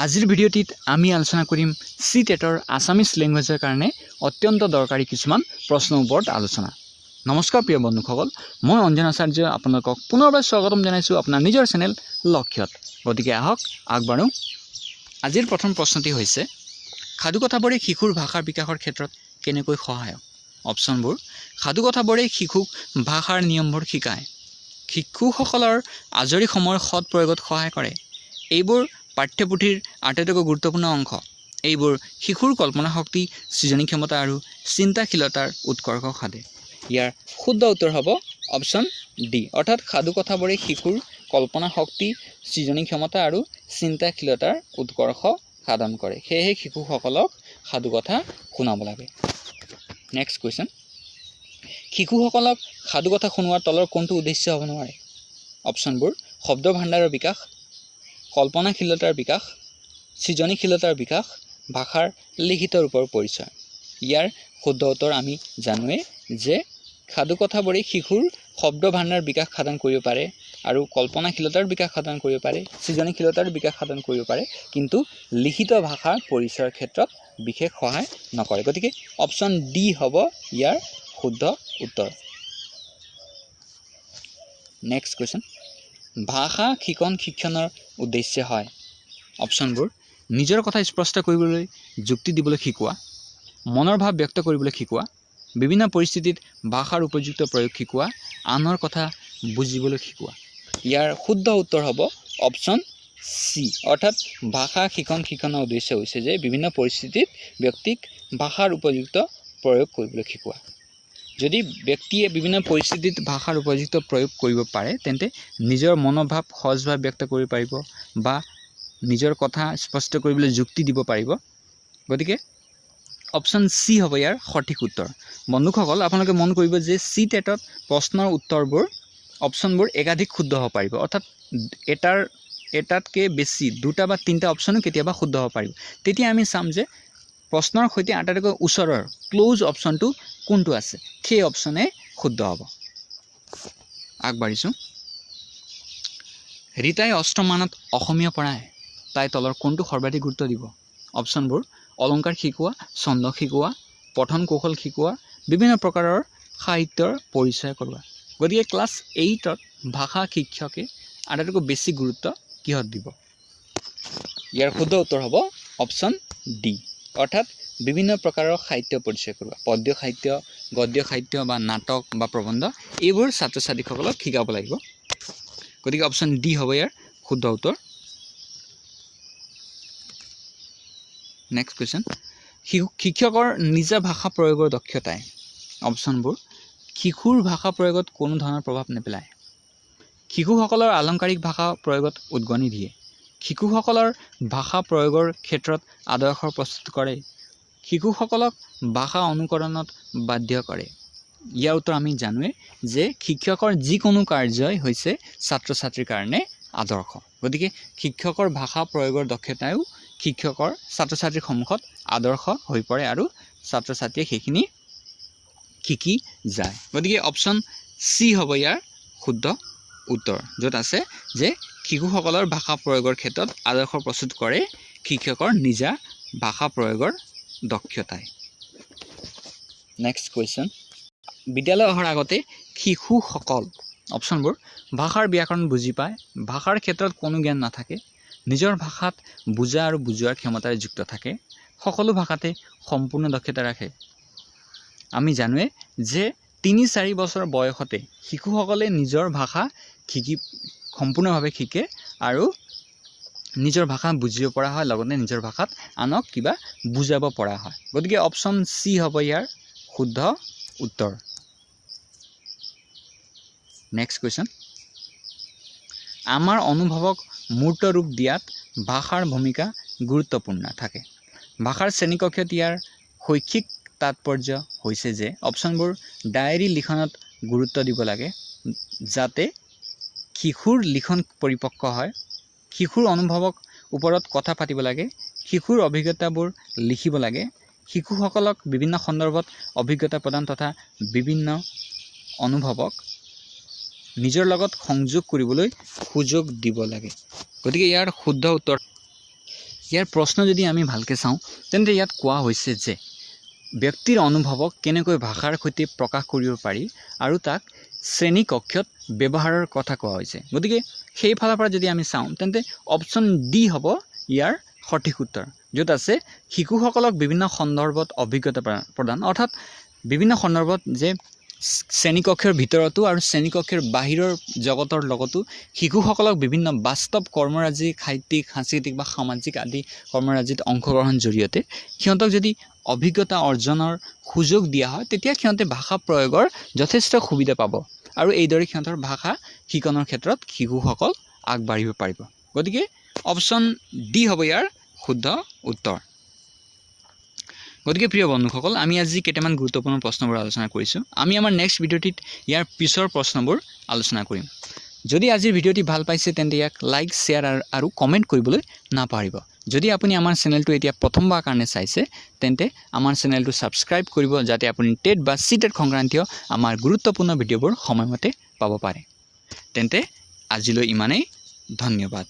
আজিৰ ভিডিঅ'টিত আমি আলোচনা কৰিম CTETৰ আছামিজ লেংগুৱেজৰ কাৰণে অত্যন্ত দৰকাৰী কিছুমান প্ৰশ্নৰ ওপৰত আলোচনা। নমস্কাৰ প্ৰিয় বন্ধুসকল, মই অঞ্জন আচাৰ্য আপোনালোকক পুনৰবাৰ স্বাগতম জনাইছোঁ আপোনাৰ নিজৰ চেনেল লক্ষ্যত। গতিকে আহক আগবাঢ়ো। আজিৰ প্ৰথম প্ৰশ্নটি হৈছে সাধুকথাবোৰে শিশুৰ ভাষাৰ বিকাশৰ ক্ষেত্ৰত কেনেকৈ সহায়ক? অপশ্যনবোৰ: সাধুকথাবোৰে শিশুক ভাষাৰ নিয়মবোৰ শিকায়, শিশুসকলৰ আজৰি সময়ৰ সৎ প্ৰয়োগত সহায় কৰে, এইবোৰ পাঠ্যপুথিৰ আটাইতকৈ গুৰুত্বপূৰ্ণ অংশ, এইবোৰ শিশুৰ কল্পনা শক্তি, সৃজনী ক্ষমতা আৰু চিন্তাশীলতাৰ উৎকৰ্ষ সাধে। ইয়াৰ শুদ্ধ উত্তৰ হ'ব অপশ্যন ডি, অৰ্থাৎ সাধুকথাবোৰে শিশুৰ কল্পনা শক্তি, সৃজনী ক্ষমতা আৰু চিন্তাশীলতাৰ উৎকৰ্ষ সাধন কৰে। সেয়েহে শিশুসকলক সাধুকথা শুনাব লাগে। নেক্সট কুৱেশ্যন, শিশুসকলক সাধুকথা শুনোৱাৰ তলৰ কোনটো উদ্দেশ্য হ'ব নোৱাৰে? অপশ্যনবোৰ: শব্দ ভাণ্ডাৰৰ বিকাশ, কল্পনাশীলতাৰ বিকাশ, সৃজনীশীলতাৰ বিকাশ, ভাষাৰ লিখিত ৰূপৰ পৰিচয়। ইয়াৰ শুদ্ধ উত্তৰ আমি জানোৱে যে সাধুকথাবোৰে শিশুৰ শব্দ ভাণ্ডাৰ বিকাশ সাধন কৰিব পাৰে আৰু কল্পনাশীলতাৰ বিকাশ সাধন কৰিব পাৰে, সৃজনীশীলতাৰ বিকাশ সাধন কৰিব পাৰে, কিন্তু লিখিত ভাষাৰ পৰিচয়ৰ ক্ষেত্ৰত বিশেষ সহায় নকৰে। গতিকে অপশ্যন ডি হ'ব ইয়াৰ শুদ্ধ উত্তৰ। নেক্সট কুৱেশ্যন, ভাষা শিক্ষণৰ উদ্দেশ্য হয়। অপশ্যনবোৰ: নিজৰ কথা স্পষ্ট কৰিবলৈ যুক্তি দিবলৈ শিকোৱা, মনৰ ভাৱ ব্যক্ত কৰিবলৈ শিকোৱা, বিভিন্ন পৰিস্থিতিত ভাষাৰ উপযুক্ত প্ৰয়োগ শিকোৱা, আনৰ কথা বুজিবলৈ শিকোৱা। ইয়াৰ শুদ্ধ উত্তৰ হ'ব অপশ্যন চি, অৰ্থাৎ ভাষা শিক্ষণৰ উদ্দেশ্য হৈছে যে বিভিন্ন পৰিস্থিতিত ব্যক্তিক ভাষাৰ উপযুক্ত প্ৰয়োগ কৰিবলৈ শিকোৱা। যদি ব্যক্তিয়ে বিভিন্ন পৰিস্থিতিত ভাষাৰ উপযুক্ত প্ৰয়োগ কৰিব পাৰে তেন্তে নিজৰ মনোভাৱ সহজভাৱে ব্যক্ত কৰিব পাৰিব বা নিজৰ কথা স্পষ্ট কৰিবলৈ যুক্তি দিব পাৰিব। গতিকে অপশ্যন চি হ'ব ইয়াৰ সঠিক উত্তৰ। বন্ধুসকল, আপোনালোকে মন কৰিব যে CTETত প্ৰশ্নৰ উত্তৰবোৰ অপশ্যনবোৰ একাধিক শুদ্ধ হ'ব পাৰিব, অৰ্থাৎ এটাতকৈ বেছি দুটা বা তিনিটা অপশ্যনো কেতিয়াবা শুদ্ধ হ'ব পাৰিব। তেতিয়া আমি চাম যে প্ৰশ্নৰ সৈতে আটাইতকৈ ওচৰৰ ক্ল'জ অপশ্যনটো কোনটো আছে, সেই অপশ্যনে শুদ্ধ হ'ব। আগবাঢ়িছোঁ। ৰীতাই অষ্টমমানত অসমীয়া পঢ়ায়, তাই তলৰ কোনটো সৰ্বাধিক গুৰুত্ব দিব? অপশ্যনবোৰ: অলংকাৰ শিকোৱা, ছন্দ শিকোৱা, পঠন কৌশল শিকোৱা, বিভিন্ন প্ৰকাৰৰ সাহিত্যৰ পৰিচয় কৰোৱা। গতিকে ক্লাছ 8ত ভাষা শিক্ষকে আটাইতকৈ বেছি গুৰুত্ব কিহত দিব? ইয়াৰ শুদ্ধ উত্তৰ হ'ব অপশ্যন ডি, অৰ্থাৎ বিভিন্ন প্ৰকাৰৰ সাহিত্য পৰিচয় কৰোৱা, পদ্য সাহিত্য, গদ্য সাহিত্য বা নাটক বা প্ৰবন্ধ, এইবোৰ ছাত্ৰ ছাত্ৰীসকলক শিকাব লাগিব। গতিকে অপশ্যন ডি হ'ব ইয়াৰ শুদ্ধ উত্তৰ। নেক্সট কুৱেশ্যন, শিক্ষকৰ নিজা ভাষা প্ৰয়োগৰ দক্ষতাই। অপশ্যনবোৰ: শিশুৰ ভাষা প্ৰয়োগত কোনো ধৰণৰ প্ৰভাৱ নেপেলায়, শিশুসকলৰ আলংকাৰিক ভাষা প্ৰয়োগত উদগনি দিয়ে, শিশুসকলৰ ভাষা প্ৰয়োগৰ ক্ষেত্ৰত আদৰ্শ প্ৰস্তুত কৰে, শিশুসকলক ভাষা অনুকৰণত বাধ্য কৰে। ইয়াৰ উত্তৰ আমি জানোৱে যে শিক্ষকৰ যিকোনো কাৰ্যই হৈছে ছাত্ৰ ছাত্ৰীৰ কাৰণে আদৰ্শ। গতিকে শিক্ষকৰ ভাষা প্ৰয়োগৰ দক্ষতায়ো শিক্ষকৰ ছাত্ৰ ছাত্ৰীৰ সন্মুখত আদৰ্শ হৈ পৰে আৰু ছাত্ৰ ছাত্ৰীয়ে সেইখিনি শিকি যায়। গতিকে অপশ্যন চি হ'ব ইয়াৰ শুদ্ধ উত্তৰ, য'ত আছে যে শিশুসকলৰ ভাষা প্ৰয়োগৰ ক্ষেত্ৰত আদৰ্শ প্ৰস্তুত কৰে শিক্ষকৰ নিজা ভাষা প্ৰয়োগৰ দক্ষতাই। নেক্সট কুৱেশ্যন, বিদ্যালয় অহাৰ আগতে শিশুসকল। অপশ্যনবোৰ: ভাষাৰ ব্যাকৰণ বুজি পায়, ভাষাৰ ক্ষেত্ৰত কোনো জ্ঞান নাথাকে, নিজৰ ভাষাত বুজা আৰু বুজোৱাৰ ক্ষমতাৰে যুক্ত থাকে, সকলো ভাষাতে সম্পূৰ্ণ দক্ষতা ৰাখে। আমি জানোৱে যে 3-4 বছৰ বয়সতে শিশুসকলে নিজৰ ভাষা সম্পূৰ্ণভাৱে শিকে আৰু নিজৰ ভাষা বুজিব পৰা হয়, লগতে নিজৰ ভাষাত আনক কিবা বুজাব পৰা হয়। গতিকে অপশ্যন চি হ'ব ইয়াৰ শুদ্ধ উত্তৰ। নেক্সট কুৱেশ্যন, আমাৰ অনুভৱক মূৰ্ত ৰূপ দিয়াত ভাষাৰ ভূমিকা গুৰুত্বপূৰ্ণ থাকে। ভাষাৰ শ্ৰেণীকক্ষত ইয়াৰ শৈক্ষিক তাৎপৰ্য হৈছে যে অপশ্যনবোৰ: ডায়েৰী লিখনত গুৰুত্ব দিব লাগে যাতে শিশুৰ লিখন পৰিপক্ক হয়, শিশুৰ অনুভৱক ওপৰত কথা পাতিব লাগে, শিশুৰ অভিজ্ঞতাবোৰ লিখিব লাগে, শিশুসকলক বিভিন্ন সন্দৰ্ভত অভিজ্ঞতা প্ৰদান তথা বিভিন্ন অনুভৱক নিজৰ লগত সংযোগ কৰিবলৈ সুযোগ দিব লাগে। গতিকে ইয়াৰ শুদ্ধ উত্তৰ ইয়াৰ প্ৰশ্ন যদি আমি ভালকৈ চাওঁ তেন্তে ইয়াত কোৱা হৈছে যে ব্যক্তিৰ অনুভৱক কেনেকৈ ভাষাৰ সৈতে প্ৰকাশ কৰিব পাৰি আৰু তাক শ্ৰেণী কক্ষত ব্যৱহাৰৰ কথা কোৱা হৈছে। গতিকে সেইফালৰ পৰা যদি আমি চাওঁ তেন্তে অপশ্যন ডি হ'ব ইয়াৰ সঠিক উত্তৰ, য'ত আছে শিশুসকলক বিভিন্ন সন্দৰ্ভত অভিজ্ঞতা প্ৰদান, অৰ্থাৎ বিভিন্ন সন্দৰ্ভত যে শ্ৰেণীকক্ষৰ ভিতৰতো আৰু শ্ৰেণীকক্ষৰ বাহিৰৰ জগতৰ লগতো শিশুসকলক বিভিন্ন বাস্তৱ কৰ্মৰাজি সাহিত্যিক সাংস্কৃতিক বা সামাজিক আদি কৰ্মৰাজিত অংশগ্ৰহণ জৰিয়তে সিহঁতক যদি অভিজ্ঞতা অৰ্জনৰ সুযোগ দিয়া হয় তেতিয়া সিহঁতে ভাষা প্ৰয়োগৰ যথেষ্ট সুবিধা পাব আৰু এইদৰে সিহঁতৰ ভাষা শিকনৰ ক্ষেত্ৰত শিশুসকল আগবাঢ়িব পাৰিব। গতিকে অপশ্যন ডি হ'ব ইয়াৰ শুদ্ধ উত্তৰ। গতিকে প্ৰিয় বন্ধুসকল, আমি আজি কেইটামান গুৰুত্বপূৰ্ণ প্ৰশ্নবোৰ আলোচনা কৰিছোঁ। আমি আমাৰ নেক্সট ভিডিঅ'টিত ইয়াৰ পিছৰ প্ৰশ্নবোৰ আলোচনা কৰিম। যদি আজিৰ ভিডিঅ'টি ভাল পাইছে তেন্তে ইয়াক লাইক শ্বেয়াৰ আৰু কমেণ্ট কৰিবলৈ নাপাহৰিব। যদি আপুনি আমাৰ চেনেলটো এতিয়া প্ৰথমবাৰৰ কাৰণে চাইছে তেন্তে আমাৰ চেনেলটো ছাবস্ক্ৰাইব কৰিব, যাতে আপুনি টেট বা চিটেট সংক্ৰান্তীয় আমাৰ গুৰুত্বপূৰ্ণ ভিডিঅ'বোৰ সময়মতে পাব পাৰে। তেন্তে আজিলৈ ইমানেই, ধন্যবাদ।